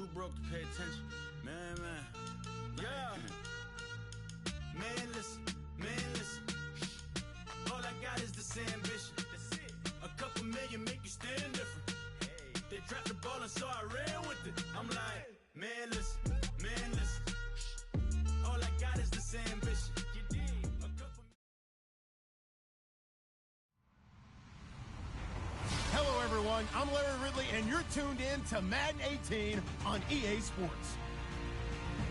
Too broke to pay attention. Man. Yeah. Man, listen. All I got is this ambition. That's it. A couple million make you stand different. Hey. They dropped the ball and so I ran with it. I'm like, man, listen. All I got is this ambition. You dig? A couple. Hello, everyone. I'm Larry Ridley, and you're tuned in to Madden 18 on EA Sports.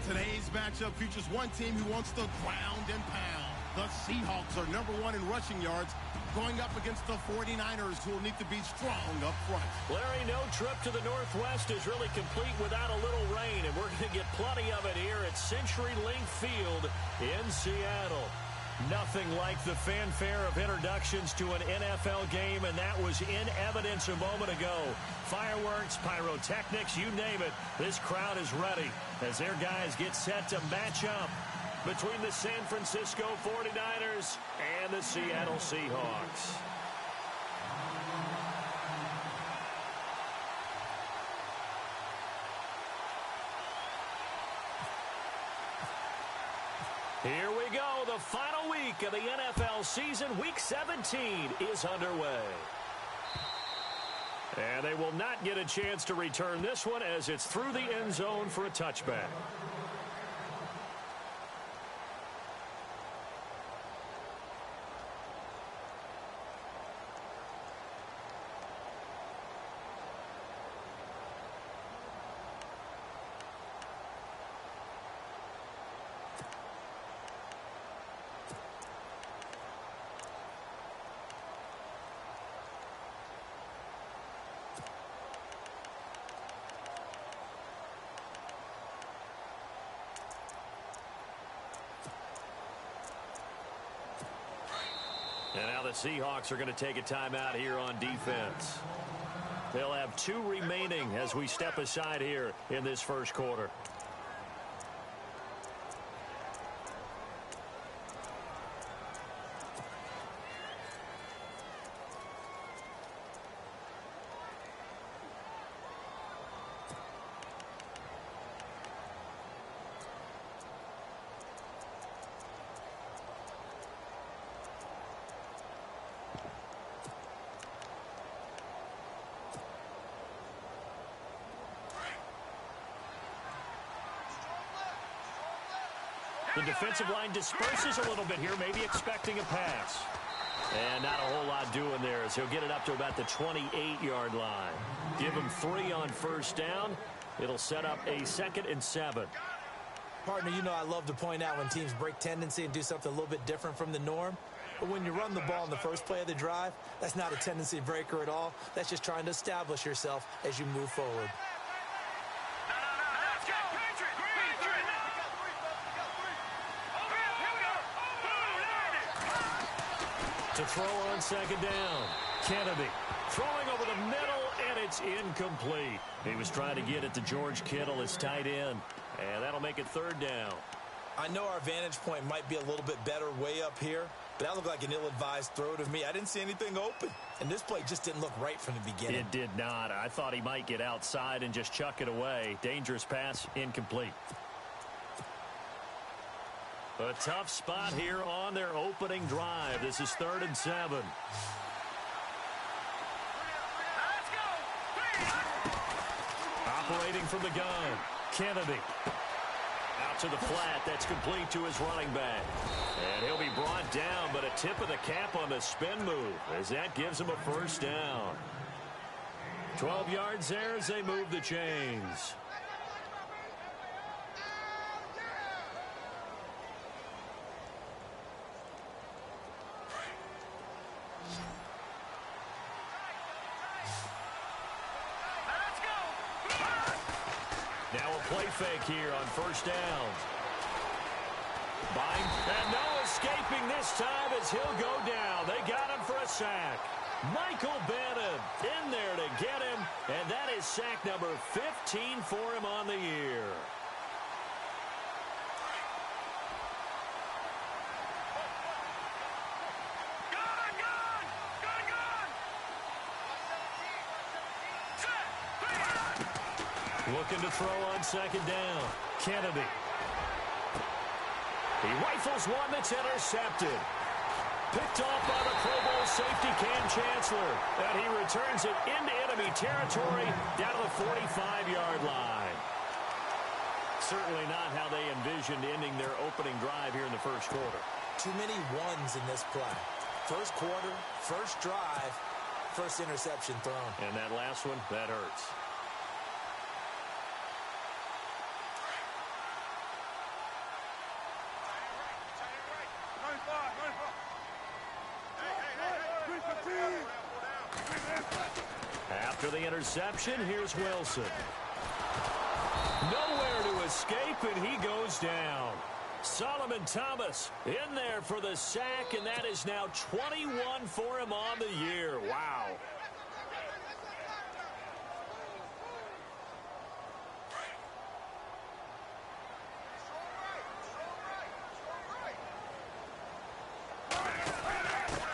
Today's matchup features one team who wants to ground and pound. The Seahawks are #1 in rushing yards, going up against the 49ers, who will need to be strong up front. Larry, no trip to the Northwest is really complete without a little rain, and we're going to get plenty of it here at CenturyLink Field in Seattle. Nothing like the fanfare of introductions to an NFL game, and that was in evidence a moment ago. Fireworks, pyrotechnics, you name it. This crowd is ready as their guys get set to match up between the San Francisco 49ers and the Seattle Seahawks. Here we go. The final week of the NFL season. Week 17 is underway. And they will not get a chance to return this one as it's through the end zone for a touchback. And now the Seahawks are going to take a timeout here on defense. They'll have 2 remaining as we step aside here in this first quarter. The defensive line disperses a little bit here, maybe expecting a pass. And not a whole lot doing there as he'll get it up to about the 28-yard line. Give him 3 on first down. It'll set up a 2nd and 7. Partner, you know I love to point out when teams break tendency and do something a little bit different from the norm. But when you run the ball in the first play of the drive, that's not a tendency breaker at all. That's just trying to establish yourself as you move forward. To throw on 2nd down. Kennedy throwing over the middle, and it's incomplete. He was trying to get it to George Kittle, his tight end, and that'll make it 3rd down. I know our vantage point might be a little bit better way up here, but that looked like an ill-advised throw to me. I didn't see anything open, and this play just didn't look right from the beginning. It did not. I thought he might get outside and just chuck it away. Dangerous pass, incomplete. A tough spot here on their opening drive. This is 3rd and 7. Operating from the gun, Kennedy. Out to the flat. That's complete to his running back. And he'll be brought down, but a tip of the cap on the spin move as that gives him a 1st down. 12 yards there as they move the chains. Now a play fake here on 1st down. And no escaping this time as he'll go down. They got him for a sack. Michael Bannon in there to get him, and that is sack number 15 for him on the year. Looking to throw on second down. Kennedy. He rifles one that's intercepted. Picked off by the Pro Bowl safety Cam Chancellor. And he returns it into enemy territory down to the 45-yard line. Certainly not how they envisioned ending their opening drive here in the first quarter. Too many ones in this play. First quarter, first drive, first interception thrown. And that last one, that hurts. After the interception, here's Wilson. Nowhere to escape, and he goes down. Solomon Thomas in there for the sack, and that is now 21 for him on the year. Wow.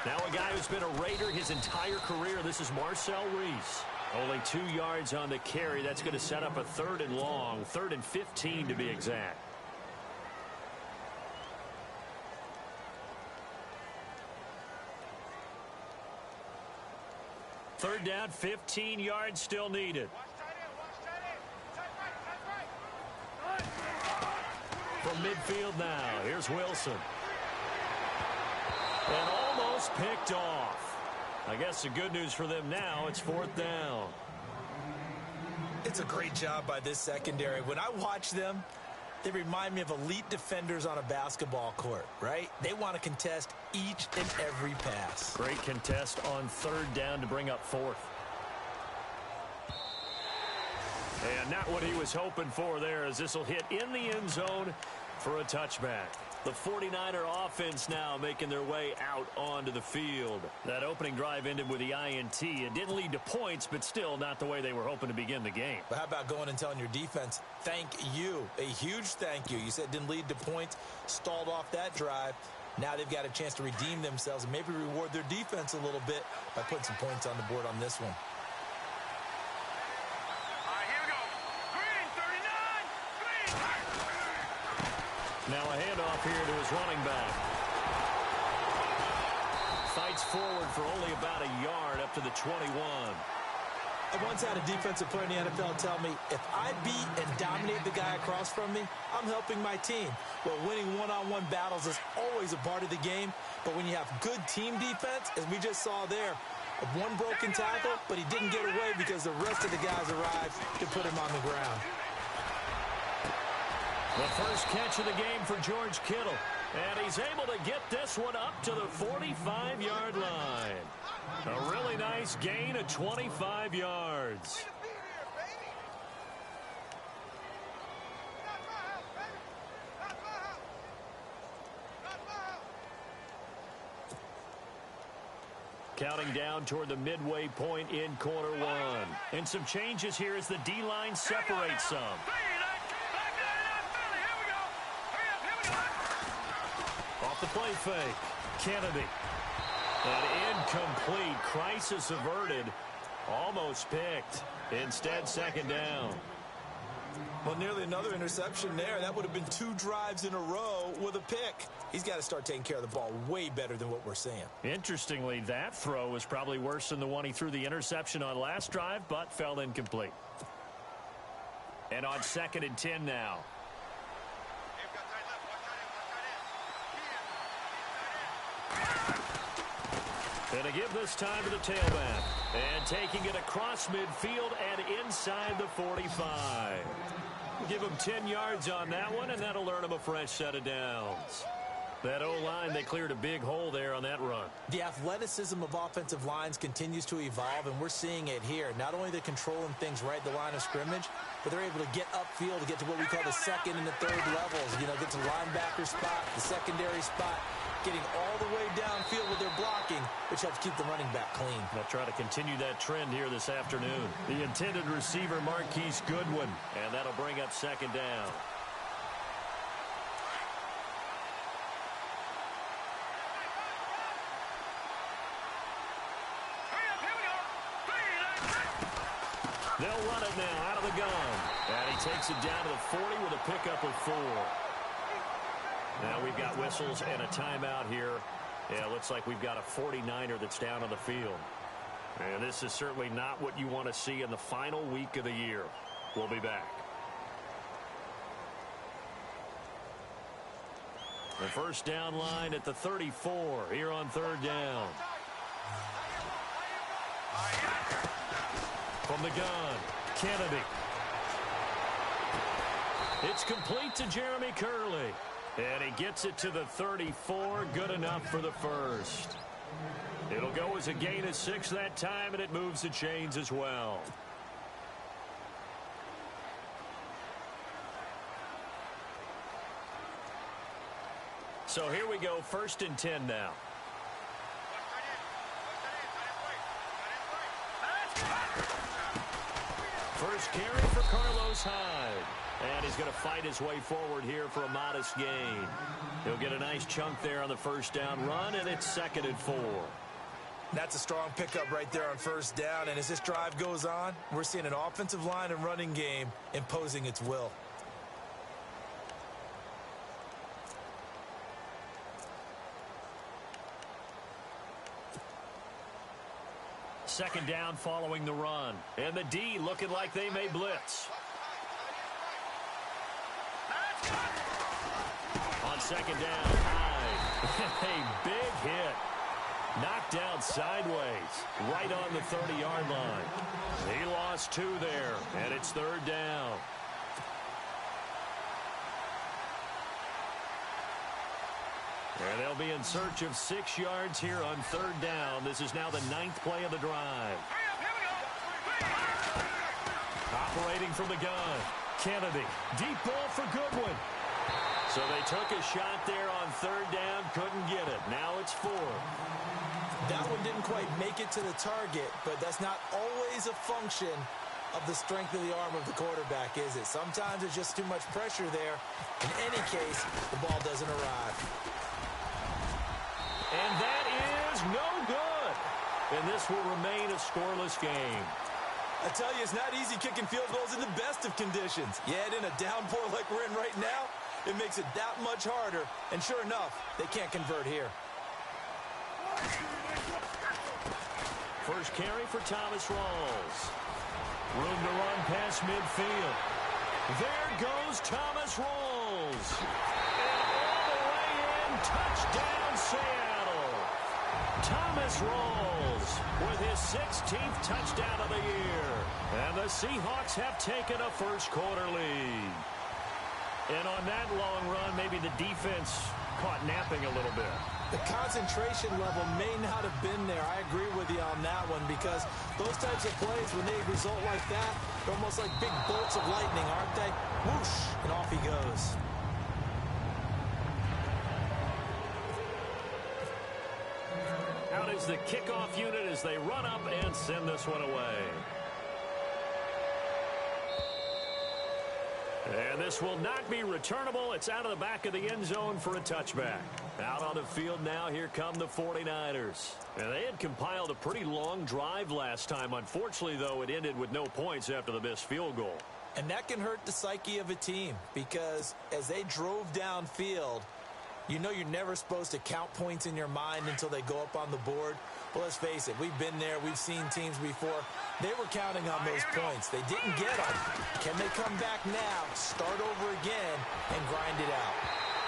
Now a guy who's been a Raider his entire career. This is Marcel Reese. Only 2 yards on the carry. That's going to set up a 3rd and long. 3rd and 15 to be exact. Third down, 15 yards still needed. From midfield now, here's Wilson. And almost picked off. I guess the good news for them now, it's 4th down. It's a great job by this secondary. When I watch them, they remind me of elite defenders on a basketball court, right? They want to contest each and every pass. Great contest on 3rd down to bring up 4th. And not what he was hoping for there, as this will hit in the end zone for a touchback. The 49er offense now making their way out onto the field. That opening drive ended with the INT. It didn't lead to points, but still not the way they were hoping to begin the game. But how about going and telling your defense, thank you, a huge thank you. You said it didn't lead to points, stalled off that drive. Now they've got a chance to redeem themselves and maybe reward their defense a little bit by putting some points on the board on this one. Now a handoff here to his running back. Fights forward for only about a yard up to the 21. I once had a defensive player in the NFL tell me, if I beat and dominate the guy across from me, I'm helping my team. Well, winning one-on-one battles is always a part of the game, but when you have good team defense, as we just saw there, one broken tackle, but he didn't get away because the rest of the guys arrived to put him on the ground. The first catch of the game for George Kittle. And he's able to get this one up to the 45-yard line. A really nice gain of 25 yards. Counting down toward the midway point in quarter one. And some changes here as the D-line separates some. Off the play fake. Kennedy. And incomplete. Crisis averted. Almost picked. Instead, second down. Well, nearly another interception there. That would have been 2 drives in a row with a pick. He's got to start taking care of the ball way better than what we're seeing. Interestingly, that throw was probably worse than the one he threw the interception on last drive, but fell incomplete. And on 2nd and 10 now. And to give this time to the tailback. And taking it across midfield and inside the 45. Give him 10 yards on that one, and that'll earn him a fresh set of downs. That O-line, they cleared a big hole there on that run. The athleticism of offensive lines continues to evolve, and we're seeing it here. Not only they're controlling things right at the line of scrimmage, but they're able to get upfield to get to what we call the 2nd and the 3rd levels. You know, get to the linebacker spot, the secondary spot, getting all the way downfield with their blocking, which helps keep the running back clean. They'll try to continue that trend here this afternoon. The intended receiver, Marquise Goodwin, and that'll bring up 2nd down. They'll run it now out of the gun. he takes it down to the 40 with a pickup of 4. Now we've got whistles and a timeout here. Yeah, it looks like we've got a 49er that's down on the field. And this is certainly not what you want to see in the final week of the year. We'll be back. The first down line at the 34 here on 3rd down. From the gun, Kennedy. It's complete to Jeremy Curley. And he gets it to the 34. Good enough for the first. It'll go as a gain of 6 that time, and it moves the chains as well. So here we go, 1st and 10 now. First carry for Carlos Hyde. And he's going to fight his way forward here for a modest gain. He'll get a nice chunk there on the first down run, and it's 2nd and 4. That's a strong pickup right there on 1st down. And as this drive goes on, we're seeing an offensive line and running game imposing its will. Second down following the run. And the D looking like they may blitz. On 2nd down, Hyde. A big hit. Knocked down sideways. Right on the 30-yard line. He lost 2 there. And it's 3rd down. And they'll be in search of 6 yards here on 3rd down. This is now the 9th play of the drive. Operating from the gun. Kennedy. Deep ball for Goodwin. So they took a shot there on 3rd down. Couldn't get it. Now it's 4. That one didn't quite make it to the target, but that's not always a function of the strength of the arm of the quarterback, is it? Sometimes there's just too much pressure there. In any case, the ball doesn't arrive. And that is no good. And this will remain a scoreless game. I tell you, it's not easy kicking field goals in the best of conditions. Yet in a downpour like we're in right now, it makes it that much harder. And sure enough, they can't convert here. First carry for Thomas Rawls. Room to run past midfield. There goes Thomas Rawls. And all the way in, touchdown Seattle. Thomas Rawls with his 16th touchdown of the year. And the Seahawks have taken a first-quarter lead. And on that long run, maybe the defense caught napping a little bit. The concentration level may not have been there. I agree with you on that one, because those types of plays, when they result like that, they're almost like big bolts of lightning, aren't they? Whoosh, and off he goes. Out is the kickoff unit as they run up and send this one away. And this will not be returnable. It's out of the back of the end zone for a touchback. Out on the field now, here come the 49ers. And they had compiled a pretty long drive last time. Unfortunately, though, it ended with no points after the missed field goal. And that can hurt the psyche of a team, because as they drove downfield, you know you're never supposed to count points in your mind until they go up on the board. Well, let's face it, we've been there. We've seen teams before. They were counting on those points. They didn't get them. Can they come back now, start over again, and grind it out?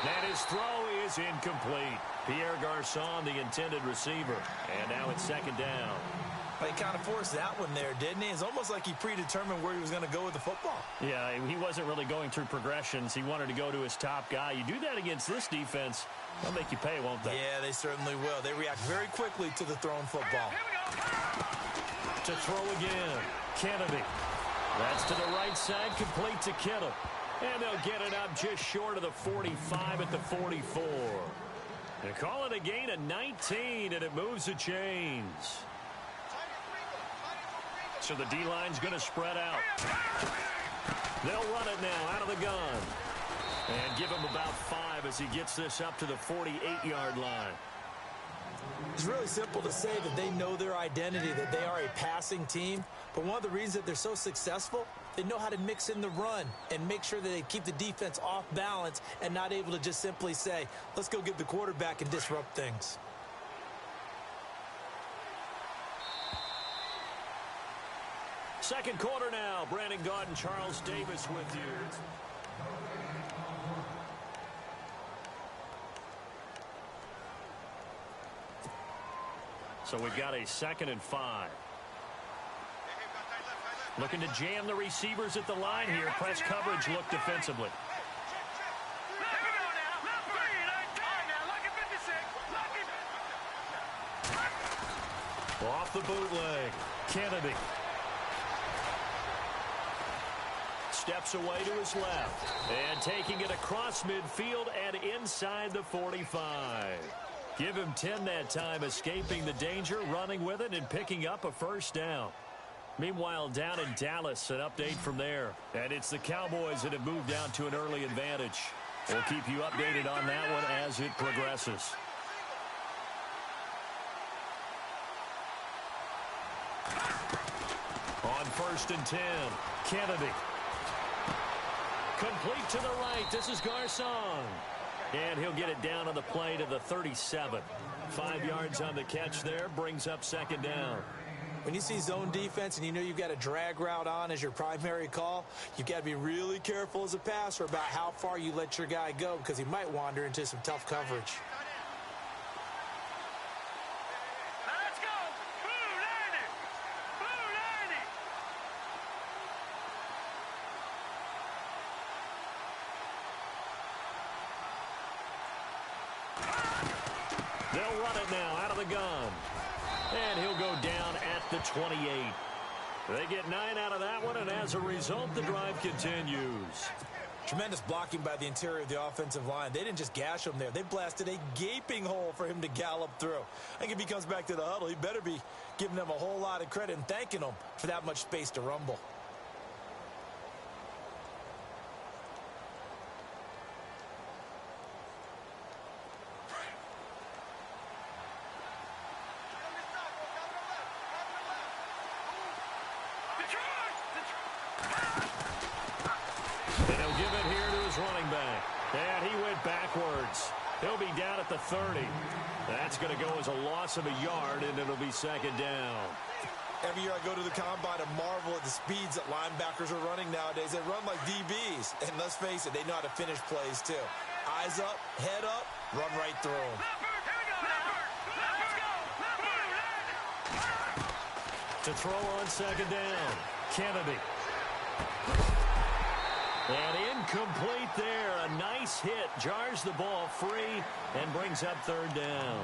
And his throw is incomplete. Pierre Garçon, the intended receiver. And now it's 2nd down. He kind of forced that one there, didn't he? It's almost like he predetermined where he was going to go with the football. Yeah, he wasn't really going through progressions. He wanted to go to his top guy. You do that against this defense, they'll make you pay, won't they? Yeah, they certainly will. They react very quickly to the thrown football. To throw again, Kennedy. That's to the right side, complete to Kittle. And they'll get it up just short of the 45 at the 44. They call it a gain of 19, and it moves the chains. So the D-line's going to spread out. They'll run it now out of the gun. And give him about 5 as he gets this up to the 48-yard line. It's really simple to say that they know their identity, that they are a passing team. But one of the reasons that they're so successful, they know how to mix in the run and make sure that they keep the defense off balance and not able to just simply say, let's go get the quarterback and disrupt things. Second quarter now. Brandon Gaudin, Charles Davis with you. So we've got a 2nd and 5. Looking to jam the receivers at the line here. Press coverage look defensively. Off the bootleg. Kennedy. Steps away to his left. And taking it across midfield and inside the 45. Give him 10 that time, escaping the danger, running with it, and picking up a first down. Meanwhile, down in Dallas, an update from there. And it's the Cowboys that have moved down to an early advantage. We'll keep you updated on that one as it progresses. On 1st and 10, Kennedy. Complete to the right. This is Garcon. And he'll get it down on the play to the 37. 5 yards on the catch there. Brings up 2nd down. When you see zone defense and you know you've got a drag route on as your primary call, you've got to be really careful as a passer about how far you let your guy go because he might wander into some tough coverage. Let's go! Blue 90! Blue 90! They'll run it now out of the gun. And he'll go down at the 28. They get 9 out of that one, and as a result, the drive continues. Tremendous blocking by the interior of the offensive line. They didn't just gash him there. They blasted a gaping hole for him to gallop through. I think if he comes back to the huddle, he better be giving them a whole lot of credit and thanking them for that much space to rumble. Running back. And he went backwards. He'll be down at the 30. That's going to go as a loss of a yard, and it'll be 2nd down. Every year I go to the combine and marvel at the speeds that linebackers are running nowadays. They run like DBs. And let's face it, they know how to finish plays too. Eyes up, head up, run right through them. To throw on 2nd down. Kennedy. And incomplete there. A nice hit. Jars the ball free and brings up 3rd down.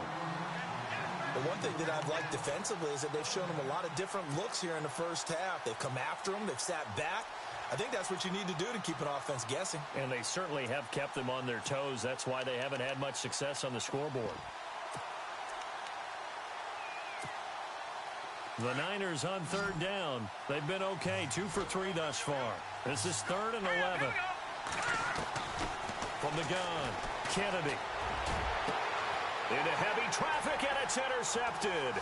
The one thing that I've liked defensively is that they've shown them a lot of different looks here in the first half. They've come after them. They've sat back. I think that's what you need to do to keep an offense guessing. And they certainly have kept them on their toes. That's why they haven't had much success on the scoreboard. The Niners on 3rd down. They've been okay. 2 for 3 thus far. This is 3rd and 11. From the gun, Kennedy. Into heavy traffic, and it's intercepted.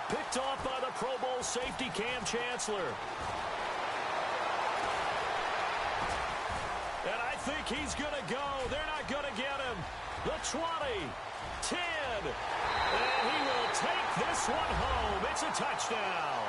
Picked off by the Pro Bowl safety Cam Chancellor. And I think he's going to go. They're not going to get him. The 20, 10, and he will take this one home. It's a touchdown.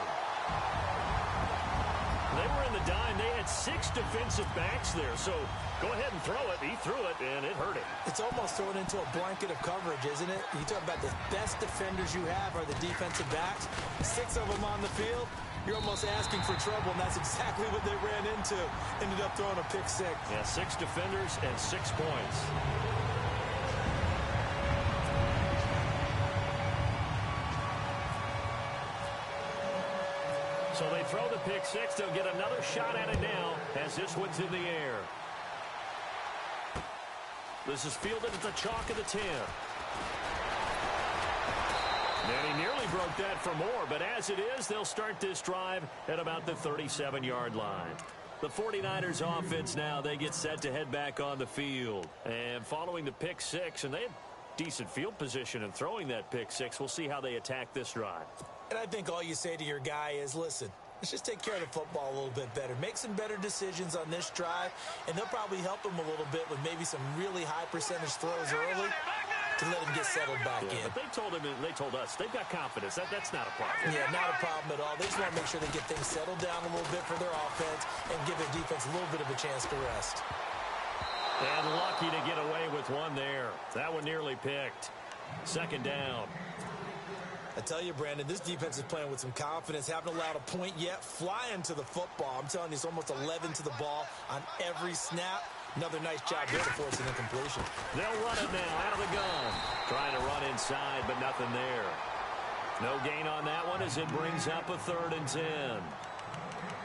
They were in the dime. They had 6 defensive backs there, so go ahead and throw it. He threw it, and it hurt him. It's almost thrown into a blanket of coverage, isn't it? You talk about the best defenders you have are the defensive backs. 6 of them on the field. You're almost asking for trouble, and that's exactly what they ran into. Ended up throwing a pick 6. Yeah, 6 defenders and 6 points. So they throw the pick 6. They'll get another shot at it now as this one's in the air. This is fielded at the chalk of the 10. And he nearly broke that for more, but as it is, they'll start this drive at about the 37-yard line. The 49ers offense now, they get set to head back on the field. And following the pick 6, and they had decent field position and throwing that pick six. We'll see how they attack this drive. And I think all you say to your guy is, listen, let's just take care of the football a little bit better. Make some better decisions on this drive, and they'll probably help him a little bit with maybe some really high percentage throws early to let him get settled back in. But they told us they've got confidence. That's not a problem. Yeah, not a problem at all. They just want to make sure they get things settled down a little bit for their offense and give their defense a little bit of a chance to rest. And lucky to get away with one there. That one nearly picked. Second down. I tell you, Brandon, this defense is playing with some confidence. Haven't allowed a point yet. Flying to the football. I'm telling you, it's almost 11 to the ball on every snap. Another nice job there to force an incompletion. They'll run it now out of the gun. Trying to run inside, but nothing there. No gain on that one as it brings up a 3rd and 10.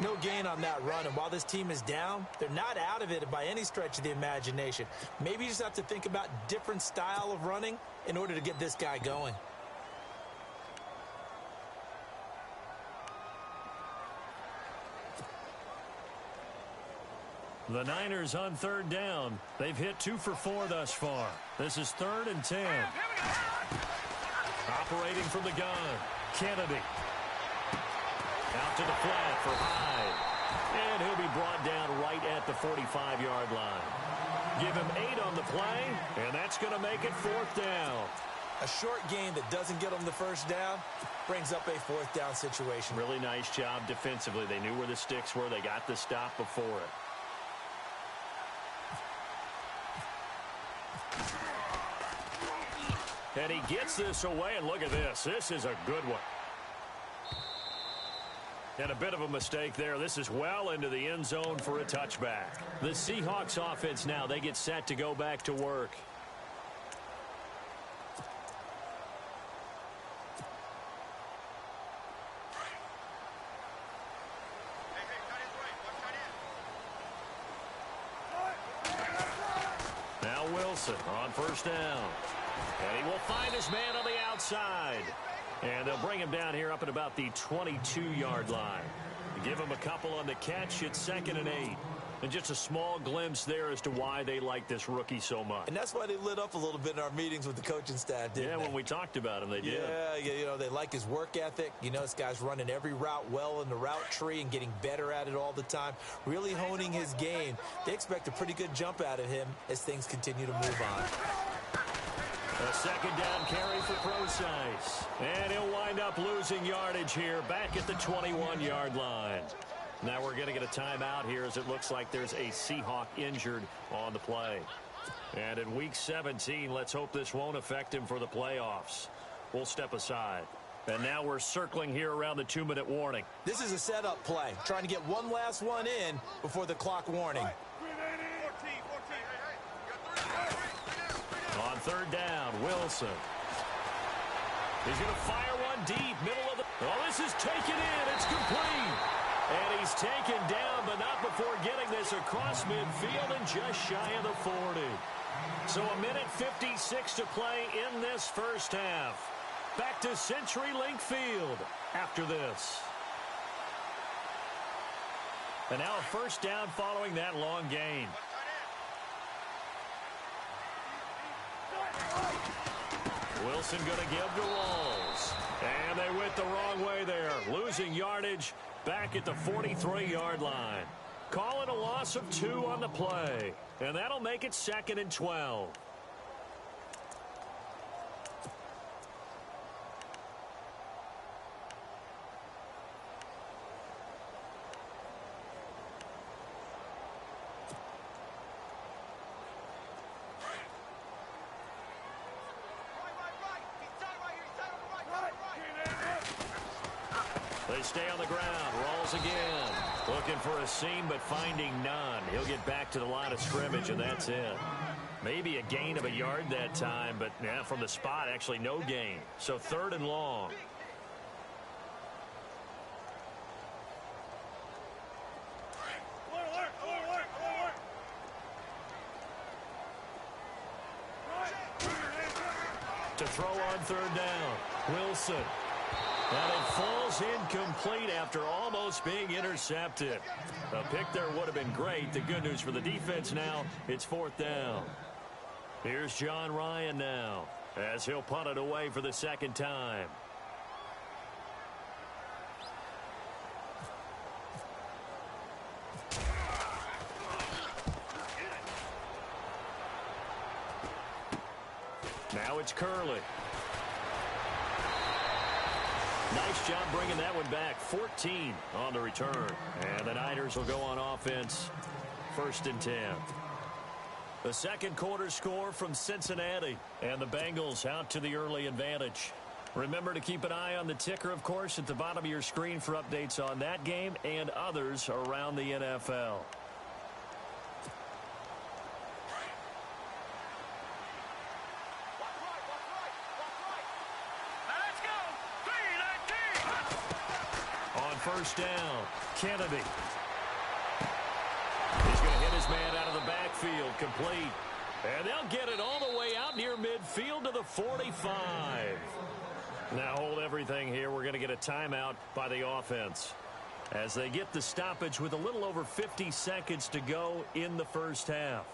No gain on that run, and while this team is down, they're not out of it by any stretch of the imagination. Maybe you just have to think about different style of running in order to get this guy going. The Niners on 3rd down. They've hit 2 for 4 thus far. This is 3rd and 10. Operating from the gun, Kennedy. Out to the flat for Hyde. And he'll be brought down right at the 45-yard line. Give him 8 on the play, and that's going to make it 4th down. A short gain that doesn't get them the first down brings up a 4th down situation. Really nice job defensively. They knew where the sticks were. They got the stop before it. And he gets this away, and look at this. This is a good one. And a bit of a mistake there. This is well into the end zone for a touchback. The Seahawks offense now, they get set to go back to work. Now Wilson on 1st down. And he will find his man on the outside. And they'll bring him down here up at about the 22-yard line. Give him a couple on the catch. It's 2nd and 8. And just a small glimpse there as to why they like this rookie so much. And that's why they lit up a little bit in our meetings with the coaching staff, didn't they? Yeah, when we talked about him, they did. Yeah, you know, they like his work ethic. You know, this guy's running every route well in the route tree and getting better at it all the time. Really honing his game. They expect a pretty good jump out of him as things continue to move on. A 2nd down carry for Creasy. And he'll wind up losing yardage here back at the 21-yard line. Now we're going to get a timeout here as it looks like there's a Seahawk injured on the play. And in Week 17, let's hope this won't affect him for the playoffs. We'll step aside. And now we're circling here around the 2-minute warning. This is a setup play, trying to get one last one in before the clock warning. On 3rd down, Wilson. He's going to fire one deep, middle of the... Oh, this is taken in. It's complete. And he's taken down, but not before getting this across midfield and just shy of the 40. So 1:56 to play in this first half. Back to CenturyLink Field after this. And now a 1st down following that long gain. Wilson going to give to Walls. And they went the wrong way there. Losing yardage back at the 43-yard line. Calling a loss of 2 on the play. And that'll make it 2nd and 12. They stay on the ground. Rolls again. Looking for a seam, but finding none. He'll get back to the line of scrimmage, and that's it. Maybe a gain of a yard that time, but yeah, from the spot, actually no gain. So 3rd and long. To throw on 3rd down. Wilson. And it falls incomplete after almost being intercepted. A pick there would have been great. The good news for the defense now, it's 4th down. Here's John Ryan now. as he'll punt it away for the second time. Now it's Curley. Nice job bringing that one back. 14 on the return. And the Niners will go on offense. 1st and 10. The second quarter score from Cincinnati. And the Bengals out to the early advantage. Remember to keep an eye on the ticker, of course, at the bottom of your screen for updates on that game and others around the NFL. First down, Kennedy. He's going to hit his man out of the backfield, complete. And they'll get it all the way out near midfield to the 45. Now hold everything here. We're going to get a timeout by the offense as they get the stoppage with a little over 50 seconds to go in the first half.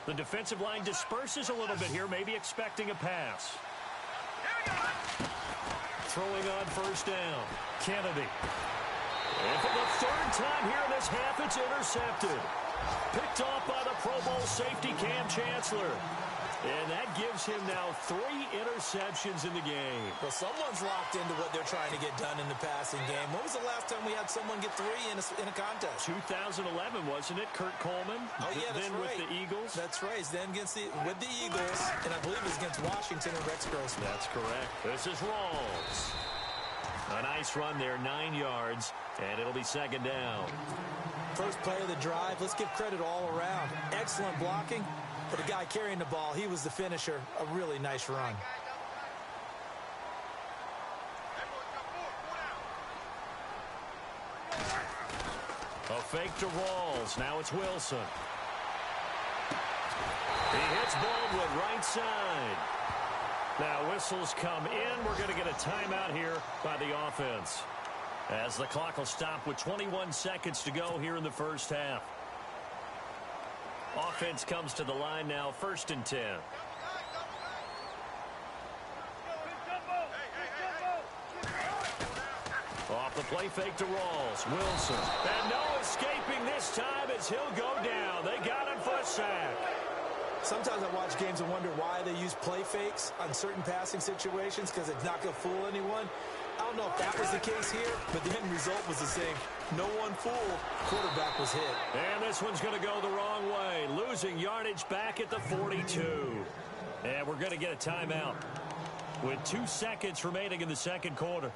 The defensive line disperses a little bit here, maybe expecting a pass. Throwing on first down, Kennedy. And for the third time here in this half, it's intercepted. Picked off by the Pro Bowl safety Cam Chancellor. And that gives him now 3 interceptions in the game. Well, someone's locked into what they're trying to get done in the passing game. When was the last time we had someone get 3 in a contest? 2011, wasn't it? Kurt Coleman. Oh, yeah, that's then right. With the Eagles. That's right. Then with the Eagles, and I believe it was against Washington and Rex Grossman. That's correct. This is Rawls. A nice run there, 9 yards, and it'll be second down. First play of the drive. Let's give credit all around. Excellent blocking. For the guy carrying the ball, he was the finisher. A really nice run. A fake to Rawls. Now it's Wilson. He hits Baldwin right side. Now whistles come in. We're going to get a timeout here by the offense, as the clock will stop with 21 seconds to go here in the first half. Offense comes to the line now, 1st and 10. Off the play fake to Rawls. Wilson. And no escaping this time as he'll go down. They got him for a sack. Sometimes I watch games and wonder why they use play fakes on certain passing situations, because it's not going to fool anyone. I don't know if that was the case here, but the end result was the same. No one fooled. Quarterback was hit. And this one's going to go the wrong way. Losing yardage back at the 42. And we're going to get a timeout with 2 seconds remaining in the second quarter.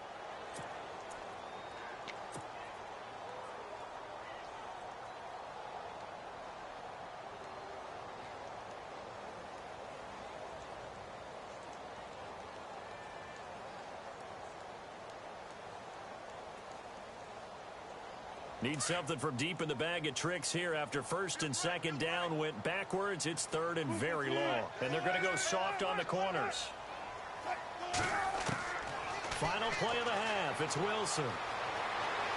Need something from deep in the bag of tricks here after 1st and 2nd down went backwards. It's 3rd and very long. And they're going to go soft on the corners. Final play of the half. It's Wilson.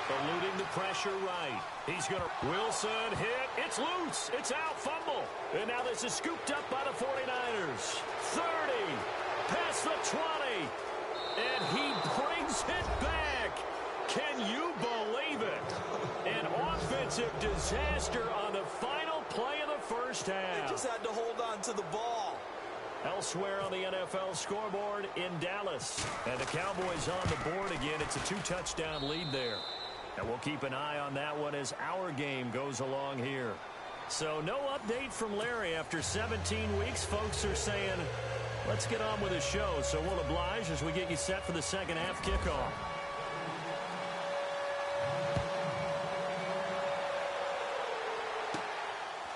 Eluding the pressure right. He's going to... Wilson hit. It's loose. It's out. Fumble. And now this is scooped up by the 49ers. 30. Past the 20. And he brings it back. Can you believe it? An offensive disaster on the final play of the first half. They just had to hold on to the ball. Elsewhere on the NFL scoreboard in Dallas. And the Cowboys on the board again. It's a 2-touchdown lead there. And we'll keep an eye on that one as our game goes along here. So no update from Larry after 17 weeks. Folks are saying, let's get on with the show. So we'll oblige as we get you set for the second half kickoff.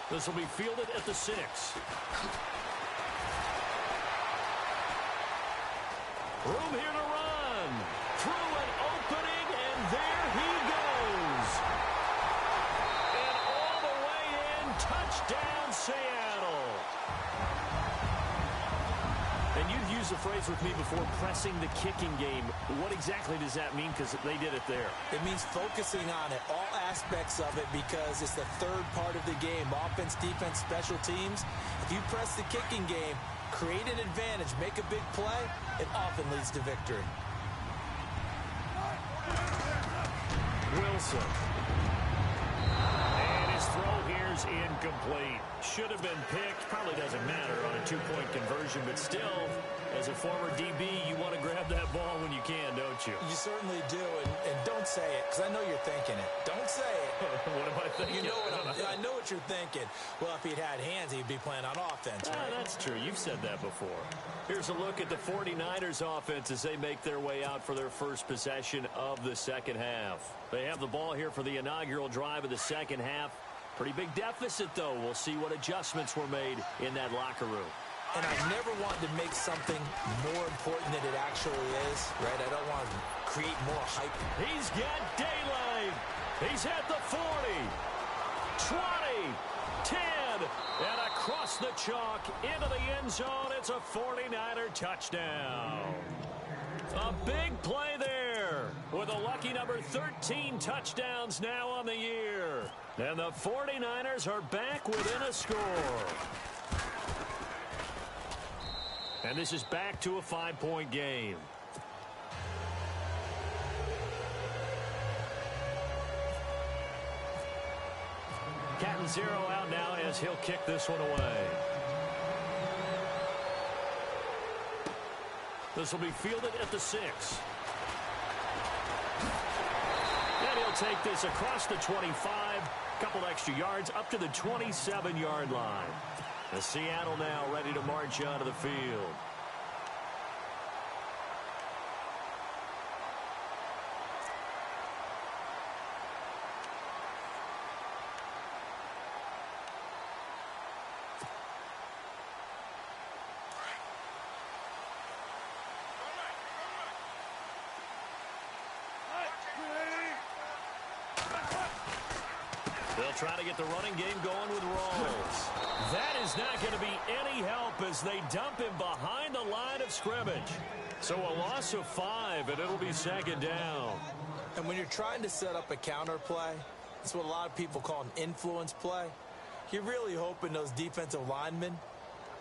This will be fielded at the 6. Room here to run. Through an opening, and there he goes. And all the way in, touchdown Seattle. And you'd use a phrase with me before, pressing the kicking game. What exactly does that mean? Because they did it there. It means focusing on it, all aspects of it, because it's the third part of the game. Offense, defense, special teams. If you press the kicking game, create an advantage, make a big play, it often leads to victory. Wilson. And his throw here's incomplete. Should have been picked. Probably doesn't matter on a two-point conversion, but still, as a former DB, you want to grab that ball when you can, don't you? You certainly do, and don't say it, because I know you're thinking it. Don't say it. What am I thinking? You know I know what you're thinking. Well, if he'd had hands, he'd be playing on offense, right? That's true. You've said that before. Here's a look at the 49ers offense as they make their way out for their first possession of the second half. They have the ball here for the inaugural drive of the second half. Pretty big deficit, though. We'll see what adjustments were made in that locker room. And I never wanted to make something more important than it actually is, right? I don't want to create more hype. He's got daylight. He's at the 40, 20, 10, and across the chalk into the end zone. It's a 49er touchdown. A big play there with a lucky number 13 touchdowns now on the year. And the 49ers are back within a score. And this is back to a 5-point game. Captain Zero out now as he'll kick this one away. This will be fielded at the 6. And he'll take this across the 25. Couple extra yards up to the 27-yard line. The Seattle now ready to march onto the field. They'll try to get the running game going with Rawls. That is not going to be any help as they dump him behind the line of scrimmage. So a loss of 5, and it'll be second down. And when you're trying to set up a counter play, it's what a lot of people call an influence play. You're really hoping those defensive linemen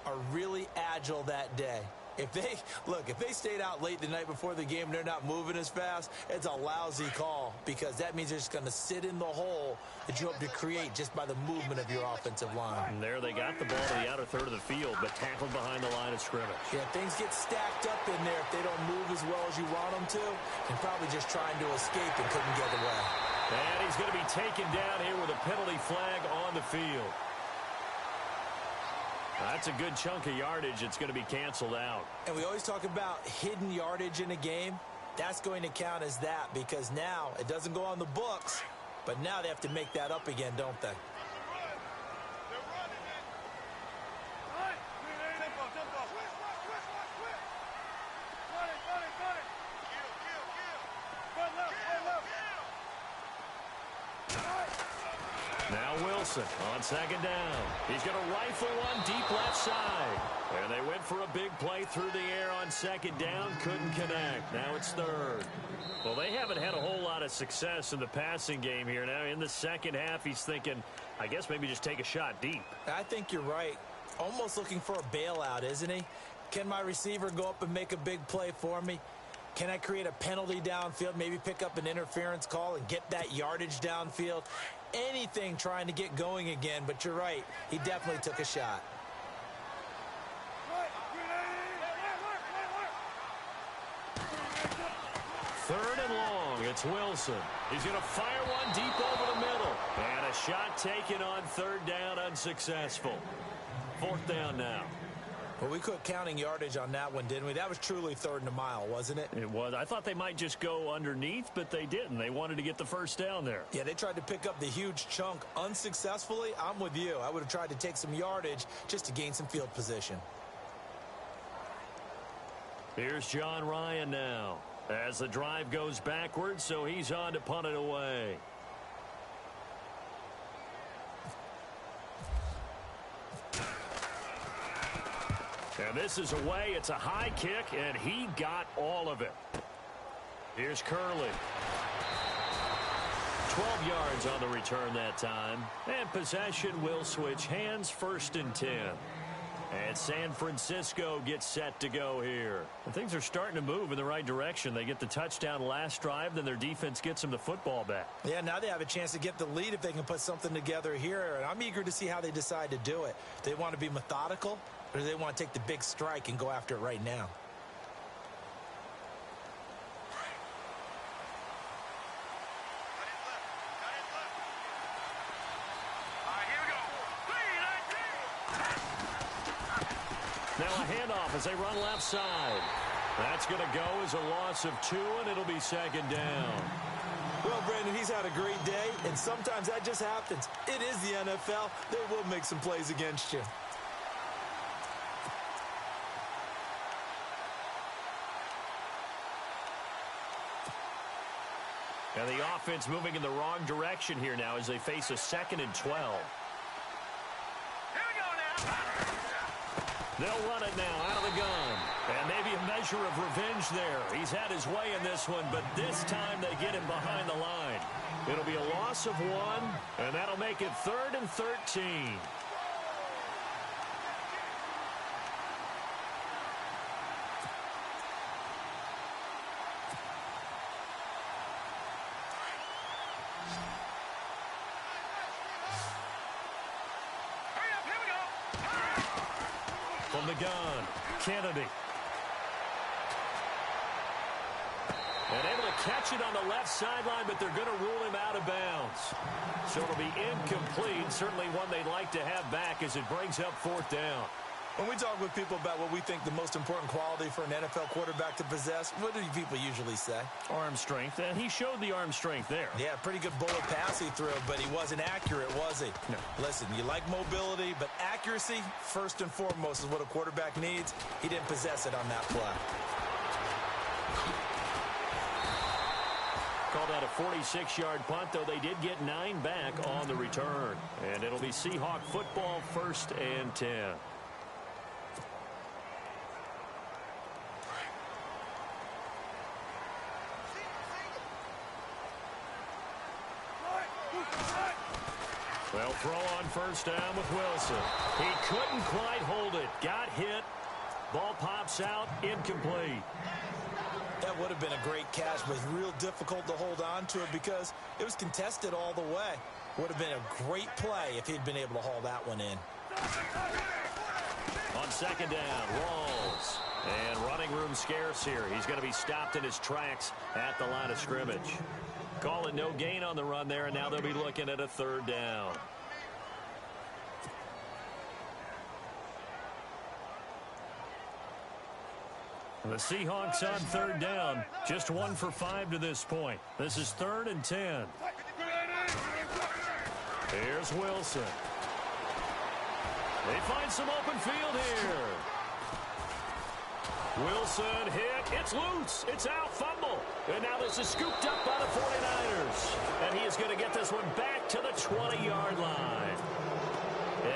are really agile that day. If they stayed out late the night before the game and they're not moving as fast, it's a lousy call because that means they're just going to sit in the hole that you hope to create just by the movement of your offensive line. And there they got the ball to the outer third of the field, but tackled behind the line of scrimmage. Yeah, things get stacked up in there if they don't move as well as you want them to, and probably just trying to escape and couldn't get away. And he's going to be taken down here with a penalty flag on the field. That's a good chunk of yardage. It's going to be canceled out. And we always talk about hidden yardage in a game. That's going to count as that because now it doesn't go on the books, but now they have to make that up again, don't they? Now Wilson on second down. He's going to rifle one deep left side. And they went for a big play through the air on second down. Couldn't connect. Now it's third. Well, they haven't had a whole lot of success in the passing game here. Now in the second half, he's thinking, I guess maybe just take a shot deep. I think you're right. Almost looking for a bailout, isn't he? Can my receiver go up and make a big play for me? Can I create a penalty downfield, maybe pick up an interference call and get that yardage downfield? Anything trying to get going again, but you're right. He definitely took a shot. Third and long. It's Wilson. He's going to fire one deep over the middle. And a shot taken on third down, unsuccessful. Fourth down now. Well, we quit counting yardage on that one, didn't we? That was truly third and a mile, wasn't it? It was. I thought they might just go underneath, but they didn't. They wanted to get the first down there. Yeah, they tried to pick up the huge chunk unsuccessfully. I'm with you. I would have tried to take some yardage just to gain some field position. Here's John Ryan now as the drive goes backwards, so he's on to punt it away. And this is away. It's a high kick, and he got all of it. Here's Curley. 12 yards on the return that time. And possession will switch hands, 1st and 10. And San Francisco gets set to go here. And things are starting to move in the right direction. They get the touchdown last drive, then their defense gets them the football back. Yeah, now they have a chance to get the lead if they can put something together here. And I'm eager to see how they decide to do it. Do they want to be methodical, or do they want to take the big strike and go after it right now? Now a handoff as they run left side. That's going to go as a loss of 2, and it'll be 2nd down. Well, Brandon, he's had a great day, and sometimes that just happens. It is the NFL. They will make some plays against you. And the offense moving in the wrong direction here now as they face a 2nd and 12. They'll run it now out of the gun. And maybe a measure of revenge there. He's had his way in this one, but this time they get him behind the line. It'll be a loss of 1, and that'll make it 3rd and 13. From the gun, Kennedy. And able to catch it on the left sideline, but they're going to rule him out of bounds. So it'll be incomplete. Certainly one they'd like to have back as it brings up 4th down. When we talk with people about what we think the most important quality for an NFL quarterback to possess, what do people usually say? Arm strength, and he showed the arm strength there. Yeah, pretty good bullet pass he threw, but he wasn't accurate, was he? No. Listen, you like mobility, but accuracy, first and foremost, is what a quarterback needs. He didn't possess it on that play. Called out a 46-yard punt, though they did get 9 back on the return. And it'll be Seahawk football, 1st and 10. Well, throw on 1st down with Wilson. He couldn't quite hold it. Got hit. Ball pops out. Incomplete. That would have been a great catch, but real difficult to hold on to it because it was contested all the way. Would have been a great play if he'd been able to haul that one in. On 2nd down, Rawls. And running room scarce here. He's going to be stopped in his tracks at the line of scrimmage. Call it no gain on the run there, and now they'll be looking at a 3rd down. The Seahawks on 3rd down. Just 1 for 5 to this point. This is 3rd and 10. Here's Wilson. They find some open field here. Wilson hit. It's loose. It's out. Fumble. And now this is scooped up by the 49ers. And he is going to get this one back to the 20-yard line.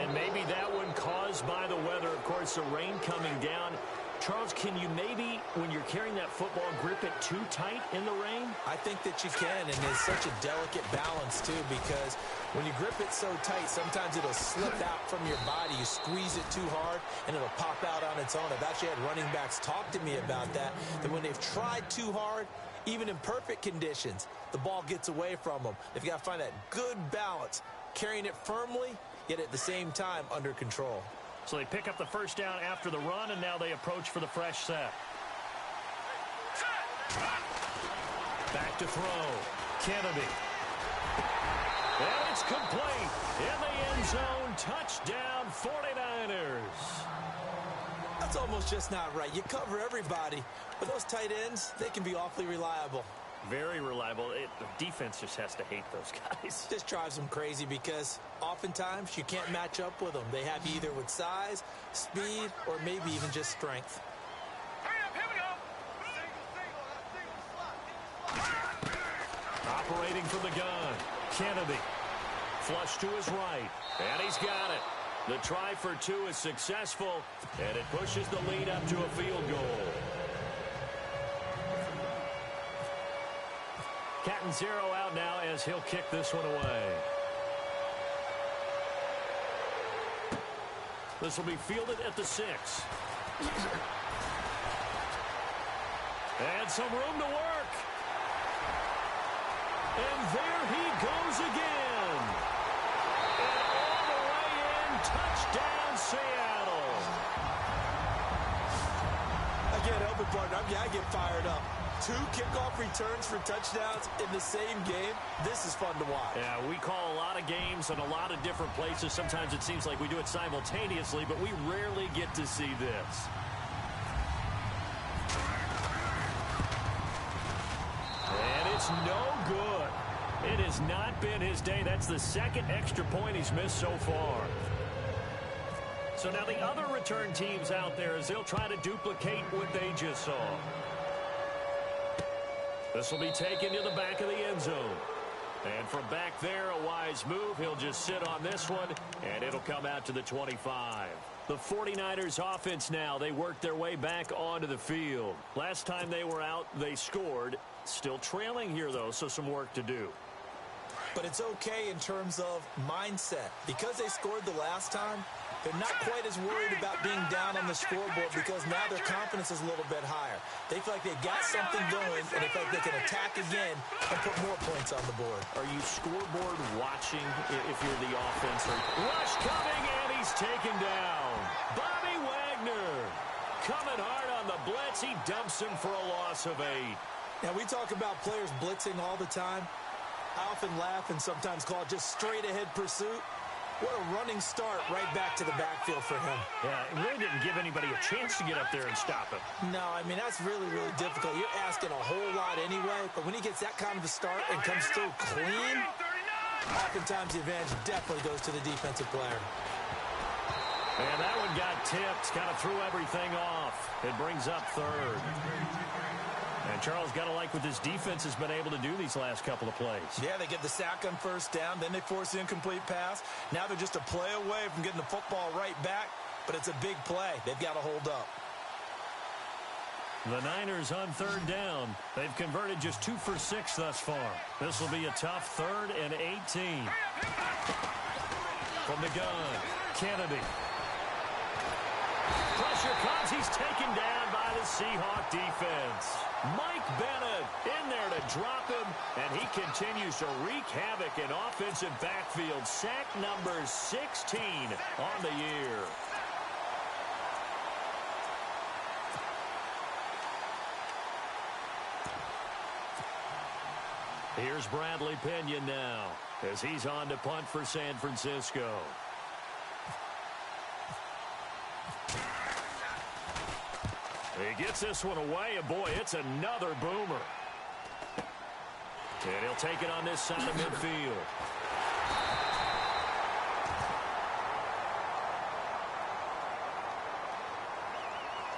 And maybe that one caused by the weather. Of course, the rain coming down. Charles, can you maybe, when you're carrying that football, grip it too tight in the rain? I think that you can, and it's such a delicate balance, too, because when you grip it so tight, sometimes it'll slip out from your body. You squeeze it too hard, and it'll pop out on its own. I've actually had running backs talk to me about that when they've tried too hard, even in perfect conditions, the ball gets away from them. They've got to find that good balance, carrying it firmly, yet at the same time under control. So they pick up the 1st down after the run, and now they approach for the fresh set. Back to throw. Kennedy. And it's complete. In the end zone, touchdown 49ers. That's almost just not right. You cover everybody, but those tight ends, they can be awfully reliable. Very reliable. The defense just has to hate those guys. Just drives them crazy because oftentimes you can't match up with them. They have you either with size, speed, or maybe even just strength. Here we go. Operating from the gun, Kennedy. Flush to his right, and he's got it. The try for two is successful, and it pushes the lead up to a field goal. Catanzaro out now as he'll kick this one away. This will be fielded at the 6. And some room to work. And there he goes again. And all the way in, touchdown, Seattle. I can't help it, partner. I get fired up. 2 kickoff returns for touchdowns in the same game. This is fun to watch. Yeah, we call a lot of games in a lot of different places. Sometimes it seems like we do it simultaneously, but we rarely get to see this. And it's no good. It has not been his day. That's the second extra point he's missed so far. So now the other return teams out there as they'll try to duplicate what they just saw. This will be taken to the back of the end zone. And from back there, a wise move. He'll just sit on this one, and it'll come out to the 25. The 49ers offense now, they worked their way back onto the field. Last time they were out, they scored. Still trailing here, though, so some work to do. But it's okay in terms of mindset. Because they scored the last time, they're not quite as worried about being down on the scoreboard because now their confidence is a little bit higher. They feel like they've got something going, and they feel like they can attack again and put more points on the board. Are you scoreboard watching if you're the offense? Rush coming, and he's taken down. Bobby Wagner coming hard on the blitz. He dumps him for a loss of 8. Now, we talk about players blitzing all the time. I often laugh and sometimes call it just straight-ahead pursuit. What a running start right back to the backfield for him. Yeah, it really didn't give anybody a chance to get up there and stop him. No, I mean, that's really, really difficult. You're asking a whole lot anyway, but when he gets that kind of a start and comes through clean, oftentimes the advantage definitely goes to the defensive player. And that one got tipped, kind of threw everything off. It brings up 3rd. And Charles got to like what this defense has been able to do these last couple of plays. Yeah, they get the sack on first down, then they force the incomplete pass. Now they're just a play away from getting the football right back, but it's a big play. They've got to hold up. The Niners on 3rd down. They've converted just 2 for 6 thus far. This will be a tough 3rd and 18. From the gun, Kennedy. Pressure comes. He's taken down by the Seahawk defense. Mike Bennett in there to drop him, and he continues to wreak havoc in offensive backfield. Sack number 16 on the year. Here's Bradley Pinion now as he's on to punt for San Francisco. He gets this one away, and boy, it's another boomer. And he'll take it on this side of midfield.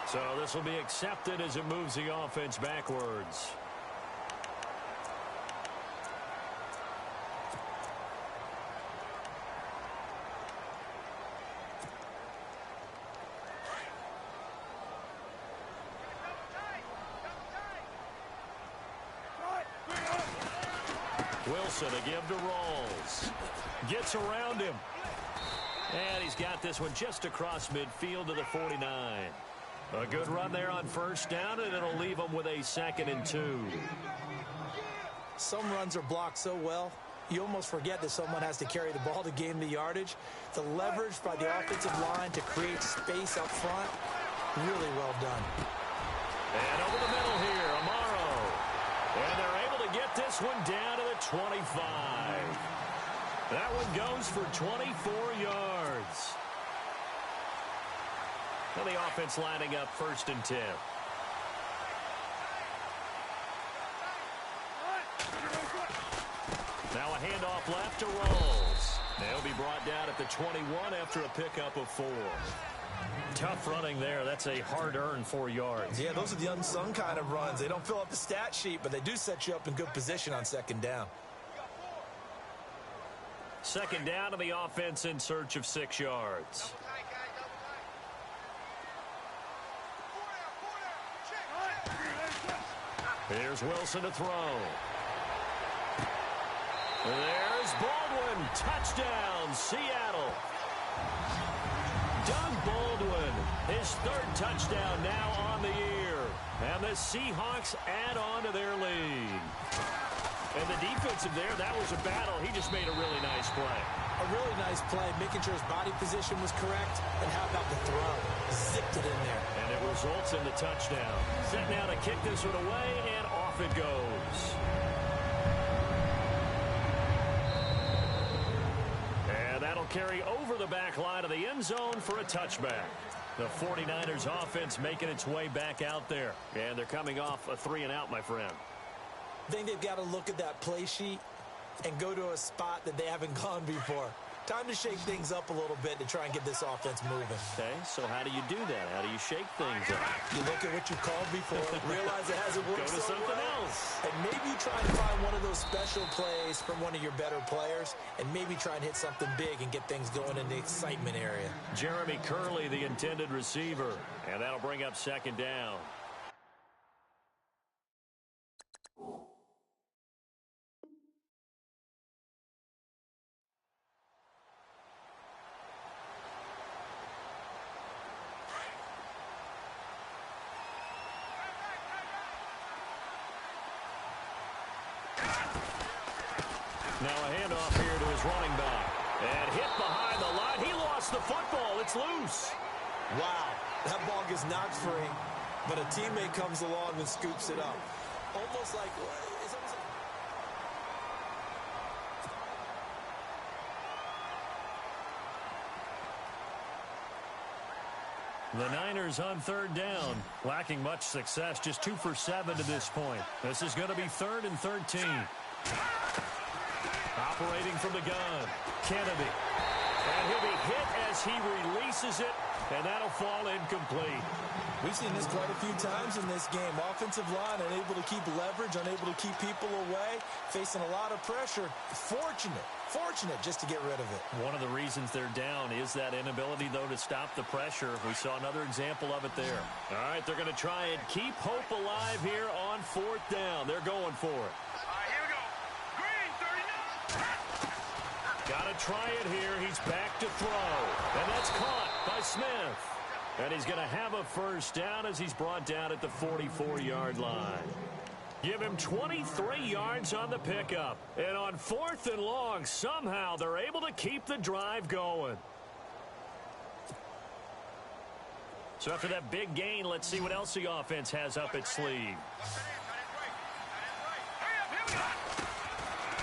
So this will be accepted as it moves the offense backwards. Wilson to give to Rawls. Gets around him. And he's got this one just across midfield to the 49. A good run there on first down, and it'll leave him with a 2nd and 2. Some runs are blocked so well, you almost forget that someone has to carry the ball to gain the yardage. The leverage by the offensive line to create space up front, really well done. And over the middle here, Amaro. And they're able to get this one down to the 25. That one goes for 24 yards. Now the offense lining up 1st and 10. Now a handoff left to Rawls. They'll be brought down at the 21 after a pickup of 4. Tough running there. That's a hard-earned 4 yards. Yeah, those are the unsung kind of runs. They don't fill up the stat sheet, but they do set you up in good position on 2nd down. Second down to the offense in search of 6 yards. Here's Wilson to throw. There's Baldwin. Touchdown, Seattle. Doug Baldwin, his 3rd touchdown now on the year. And the Seahawks add on to their lead. And the defensive there, that was a battle. He just made a really nice play. A really nice play, making sure his body position was correct. And how about the throw? Zipped it in there. And it results in the touchdown. Set now to kick this one away, and off it goes. And that'll carry over the back line of the end zone for a touchback. The 49ers offense making its way back out there. And they're coming off a 3-and-out, my friend. I think they've got to look at that play sheet and go to a spot that they haven't gone before. Time to shake things up a little bit to try and get this offense moving. Okay, so how do you do that? How do you shake things up? You look at what you called before, realize it hasn't worked. Go to something else. And maybe you try to find one of those special plays from one of your better players, and maybe try and hit something big and get things going in the excitement area. Jeremy Curley, the intended receiver, and that'll bring up second down. Now a handoff here to his running back. And hit behind the line. He lost the football. It's loose. Wow, that ball gets knocked free, but a teammate comes along and scoops it up. Almost like, it's almost The like... Niners on 3rd down, lacking much success, just 2 for 7 to this point. This is going to be 3rd and 13. Operating from the gun, Kennedy. And he'll be hit as he releases it, and that'll fall incomplete. We've seen this quite a few times in this game. Offensive line unable to keep leverage, unable to keep people away, facing a lot of pressure. Fortunate just to get rid of it. One of the reasons they're down is that inability, though, to stop the pressure. We saw another example of it there. All right, they're going to try and keep hope alive here on 4th down. They're going for it. Got to try it here. He's back to throw. And that's caught by Smith. And he's going to have a first down as he's brought down at the 44-yard line. Give him 23 yards on the pickup. And on 4th and long, somehow they're able to keep the drive going. So after that big gain, let's see what else the offense has up its sleeve.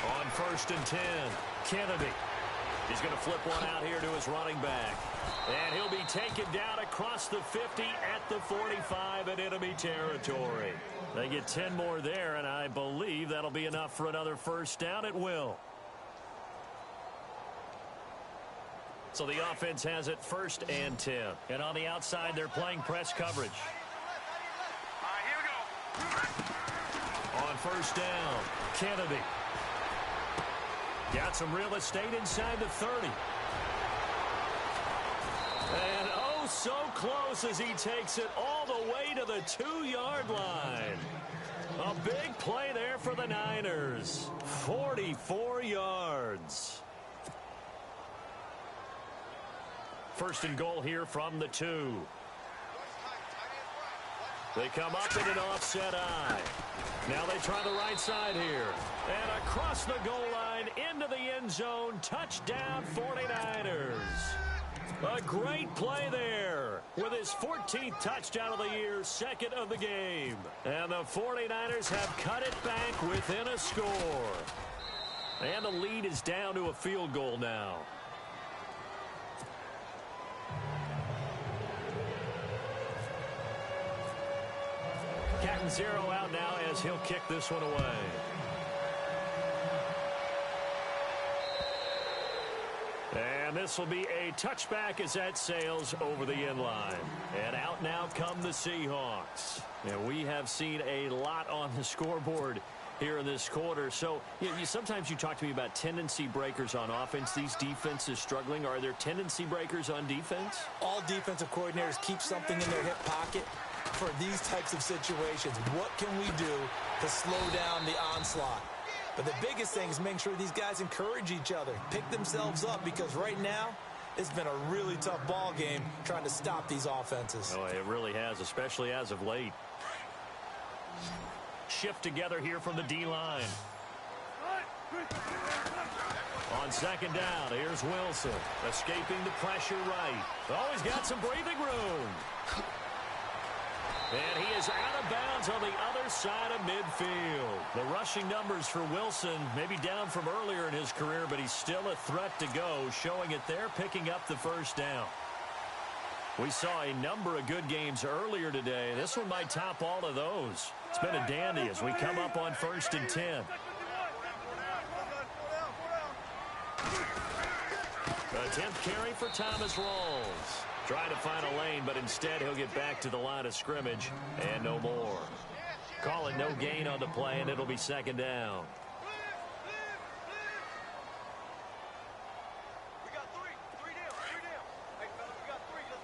On 1st and 10, Kennedy. He's going to flip one out here to his running back. And he'll be taken down across the 50 at the 45 in enemy territory. They get 10 more there, and I believe that'll be enough for another first down. It will. So the offense has it 1st and 10. And on the outside, they're playing press coverage. On 1st down, Kennedy. Got some real estate inside the 30. And oh, so close as he takes it all the way to the 2-yard line. A big play there for the Niners. 44 yards. 1st and goal here from the 2. They come up in an offset eye. Now they try the right side here. And across the goal line into the end zone. Touchdown 49ers. A great play there with his 14th touchdown of the year, 2nd of the game. And the 49ers have cut it back within a score. And the lead is down to a field goal now. Captain Zero out now as he'll kick this one away. And this will be a touchback as that sails over the end line. And out now come the Seahawks. And we have seen a lot on the scoreboard here in this quarter. So sometimes you talk to me about tendency breakers on offense. These defenses struggling. Are there tendency breakers on defense? All defensive coordinators keep something in their hip pocket for these types of situations. What can we do to slow down the onslaught? But the biggest thing is making sure these guys encourage each other, pick themselves up, because right now it's been a really tough ball game trying to stop these offenses. Oh, it really has, especially as of late. Shift together here from the D-line. On second down, here's Wilson. Escaping the pressure right. Oh, he's got some breathing room. And he is out of bounds on the other side of midfield. The rushing numbers for Wilson maybe down from earlier in his career, but he's still a threat to go, showing it there, picking up the first down. We saw a number of good games earlier today. This one might top all of those. It's been a dandy as we come up on 1st and 10. The 10th carry for Thomas Rawls. Trying to find a lane, but instead he'll get back to the line of scrimmage and no more. Call it no gain on the play, and it'll be second down. We got three down. Hey, fellas, we got three. Let's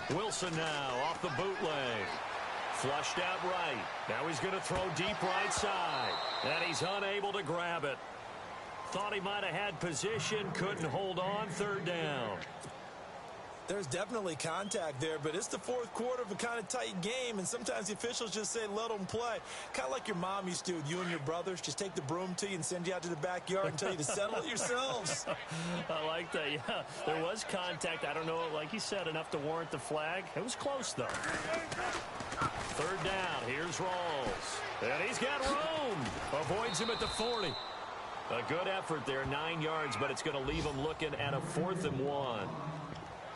go. Wilson now off the bootleg. Flushed out right. Now he's going to throw deep right side. And he's unable to grab it. Thought he might have had position, couldn't hold on, third down. There's definitely contact there, but it's the fourth quarter of a kind of tight game, and sometimes the officials just say, let them play. Kind of like your mom used to with you and your brothers. Just take the broom to you and send you out to the backyard and tell you to settle it yourselves. I like that, yeah. There was contact. I don't know, like you said, enough to warrant the flag. It was close, though. Third down, here's Rawls. And he's got room. Avoids him at the 40. A good effort there, 9 yards, but it's going to leave him looking at a 4th and 1.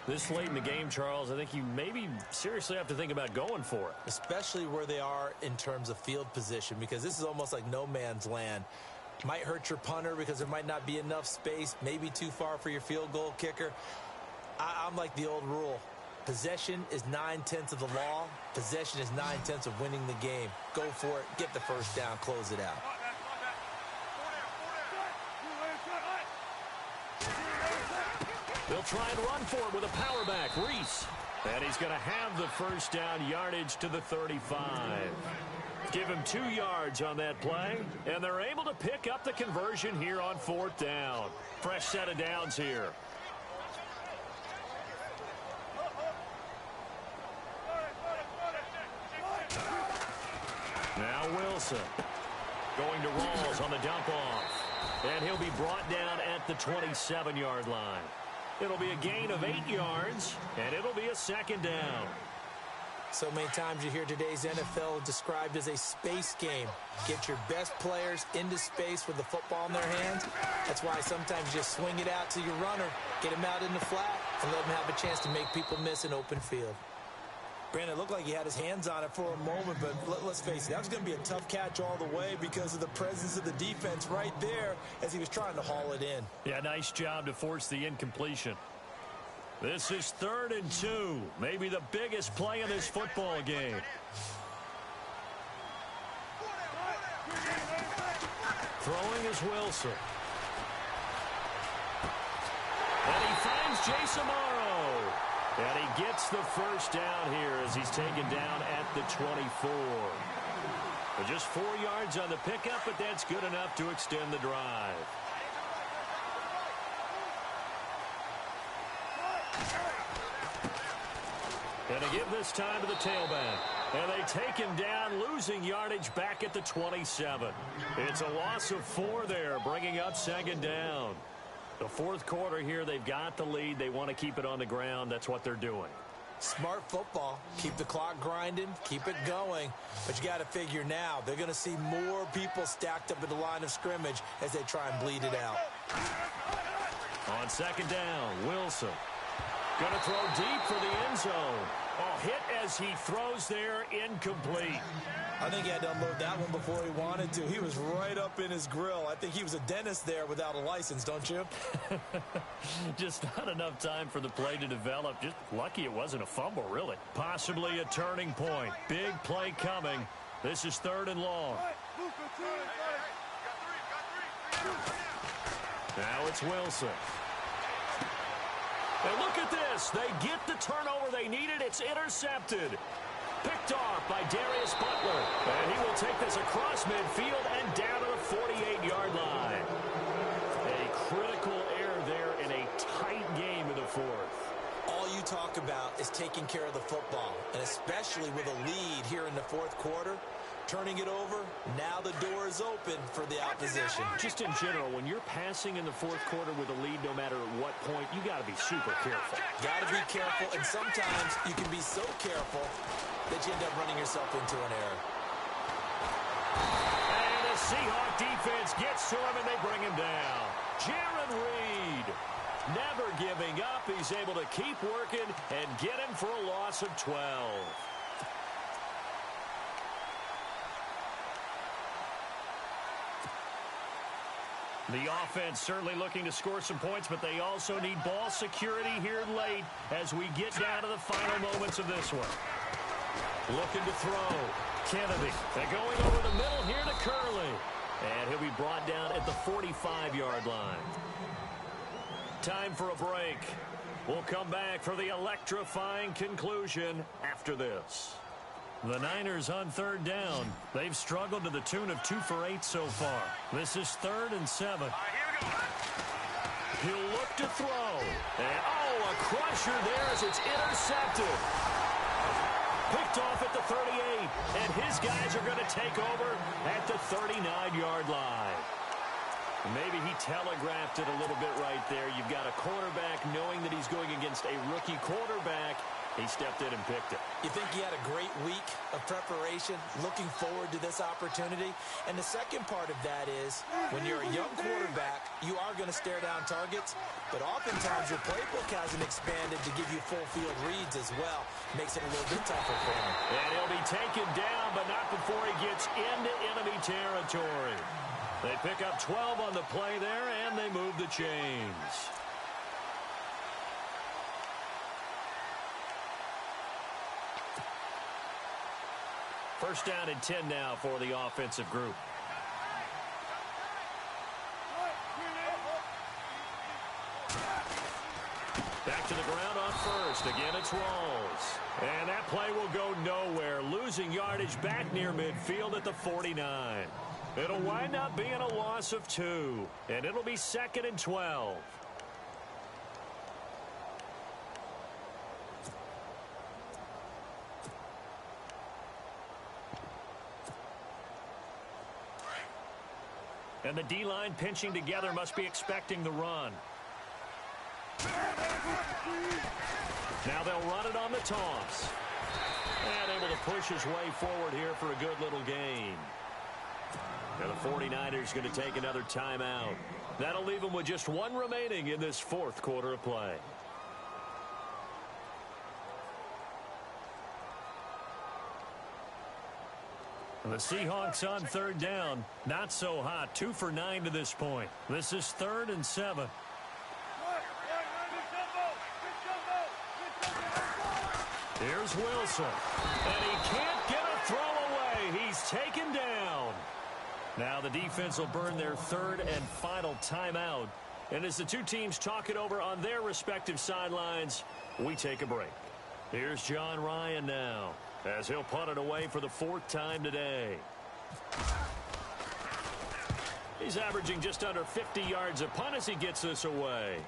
This late in the game, Charles, I think you maybe seriously have to think about going for it. Especially where they are in terms of field position, because this is almost like no man's land. Might hurt your punter because there might not be enough space, maybe too far for your field goal kicker. I'm like the old rule. Possession is 9/10 of the law. Possession is 9/10 of winning the game. Go for it, get the first down, close it out. They'll try and run for it with a power back, Reese. And he's going to have the first down, yardage to the 35. Give him 2 yards on that play, and they're able to pick up the conversion here on 4th down. Fresh set of downs here. Now Wilson going to Rawls on the dump off. And he'll be brought down at the 27-yard line. It'll be a gain of 8 yards, and it'll be a second down. So many times you hear today's NFL described as a space game. Get your best players into space with the football in their hands. That's why sometimes you just swing it out to your runner, get him out in the flat, and let him have a chance to make people miss an open field. Brandon, it looked like he had his hands on it for a moment, but let's face it, that was going to be a tough catch all the way because of the presence of the defense right there as he was trying to haul it in. Yeah, nice job to force the incompletion. This is 3rd and 2, maybe the biggest play in this football game. Throwing is Wilson. And he finds Jason Morrow. And he gets the first down here as he's taken down at the 24. But just 4 yards on the pickup, but that's good enough to extend the drive. And they give this time to the tailback. And they take him down, losing yardage back at the 27. It's a loss of 4 there, bringing up second down. The fourth quarter here, they've got the lead. They want to keep it on the ground. That's what they're doing. Smart football. Keep the clock grinding. Keep it going. But you got to figure now, they're going to see more people stacked up at the line of scrimmage as they try and bleed it out. On second down, Wilson. Going to throw deep for the end zone. Oh, hit as he throws there, incomplete. I think he had to unload that one before he wanted to. He was right up in his grill. I think he was a dentist there without a license, don't you? Just not enough time for the play to develop. Just lucky it wasn't a fumble, really. Possibly a turning point. Big play coming. This is 3rd and long. Now it's Wilson. And look at this. They get the turnover they needed. It's intercepted. Picked off by Darius Butler. And he will take this across midfield and down to the 48-yard line. A critical error there in a tight game in the 4th. All you talk about is taking care of the football, and especially with a lead here in the 4th quarter. Turning it over, now the door is open for the opposition. Just in general, when you're passing in the 4th quarter with a lead, no matter at what point, you got to be super careful. Got to be careful, and sometimes you can be so careful that you end up running yourself into an error. And the Seahawk defense gets to him, and they bring him down. Jaron Reed, never giving up. He's able to keep working and get him for a loss of 12. The offense certainly looking to score some points, but they also need ball security here late as we get down to the final moments of this one. Looking to throw. Kennedy. They're going over the middle here to Curley. And he'll be brought down at the 45-yard line. Time for a break. We'll come back for the electrifying conclusion after this. The Niners on 3rd down. They've struggled to the tune of 2 for 8 so far. This is 3rd and 7. He'll look to throw. And, a crusher there as it's intercepted. Picked off at the 38. And his guys are going to take over at the 39-yard line. Maybe he telegraphed it a little bit right there. You've got a quarterback knowing that he's going against a rookie quarterback. He stepped in and picked it. You think he had a great week of preparation, looking forward to this opportunity? And the second part of that is, when you're a young quarterback, you are going to stare down targets, but oftentimes your playbook hasn't expanded to give you full field reads as well. Makes it a little bit tougher for him. And he'll be taken down, but not before he gets into enemy territory. They pick up 12 on the play there, and they move the chains. First down and 10 now for the offensive group. Back to the ground on first. Again, it's Rawls. And that play will go nowhere. Losing yardage back near midfield at the 49. It'll wind up being a loss of 2. And it'll be 2nd and 12. And the D-line pinching together must be expecting the run. Now they'll run it on the toss. And able to push his way forward here for a good little gain. Now the 49ers going to take another timeout. That'll leave them with just 1 remaining in this 4th quarter of play. The Seahawks on 3rd down. Not so hot. 2 for 9 to this point. This is 3rd and 7. Here's Wilson. And he can't get a throw away. He's taken down. Now the defense will burn their 3rd and final timeout. And as the two teams talk it over on their respective sidelines, we take a break. Here's John Ryan now, as he'll punt it away for the 4th time today. He's averaging just under 50 yards a punt as he gets this away.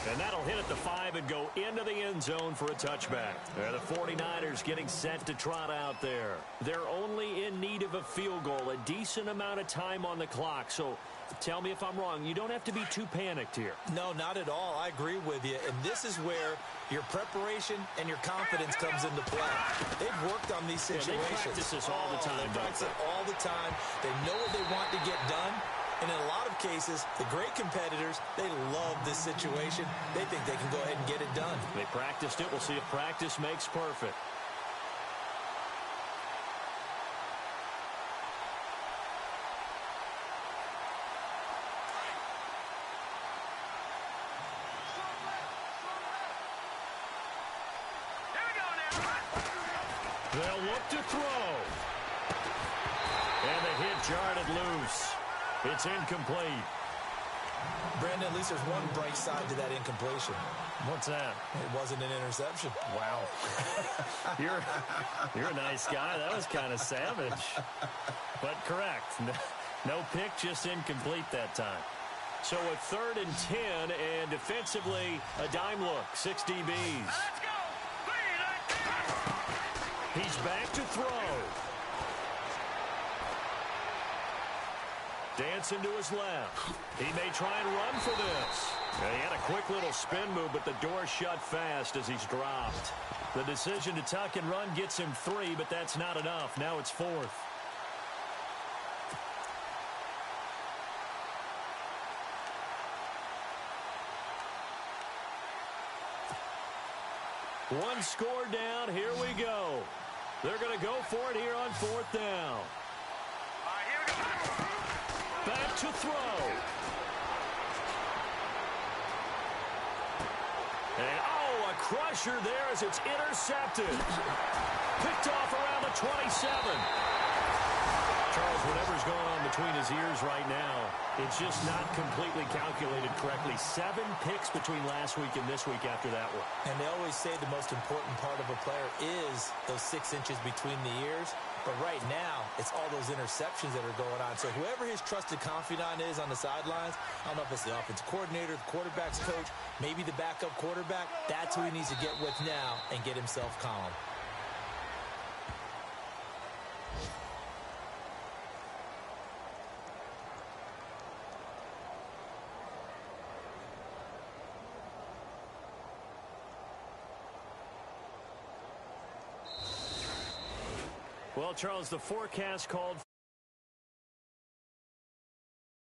And that'll hit at the 5 and go into the end zone for a touchback. The 49ers getting set to trot out there. They're only in need of a field goal, a decent amount of time on the clock. So tell me if I'm wrong. You don't have to be too panicked here. No, not at all. I agree with you. And this is where your preparation and your confidence comes into play. They've worked on these situations. They practice this all the time. They practice it all the time. They know what they want to get done. And in a lot of cases, the great competitors, they love this situation. They think they can go ahead and get it done. They practiced it. We'll see if practice makes perfect. They'll look to throw. And the hit jarred it loose. It's incomplete. Brandon, at least there's one bright side to that incompletion. What's that? It wasn't an interception. Wow. You're a nice guy. That was kind of savage. But correct. No pick, just incomplete that time. So a 3rd and 10, and defensively, a dime look. 6 DBs. Let's go! He's back to throw. Dancing to his left. He may try and run for this. He had a quick little spin move, but the door shut fast as he's dropped. The decision to tuck and run gets him 3, but that's not enough. Now it's 4th. One score down. Here we go. They're going to go for it here on 4th down. Here we go. Back to throw. And, a crusher there as it's intercepted. Picked off around the 27. Charles, whatever's going on between his ears right now, it's just not completely calculated correctly. 7 picks between last week and this week after that one. And they always say the most important part of a player is those 6 inches between the ears. But right now, it's all those interceptions that are going on. So whoever his trusted confidant is on the sidelines, I don't know if it's the offensive coordinator, the quarterback's coach, maybe the backup quarterback, that's who he needs to get with now and get himself calm. Well, Charles, the forecast called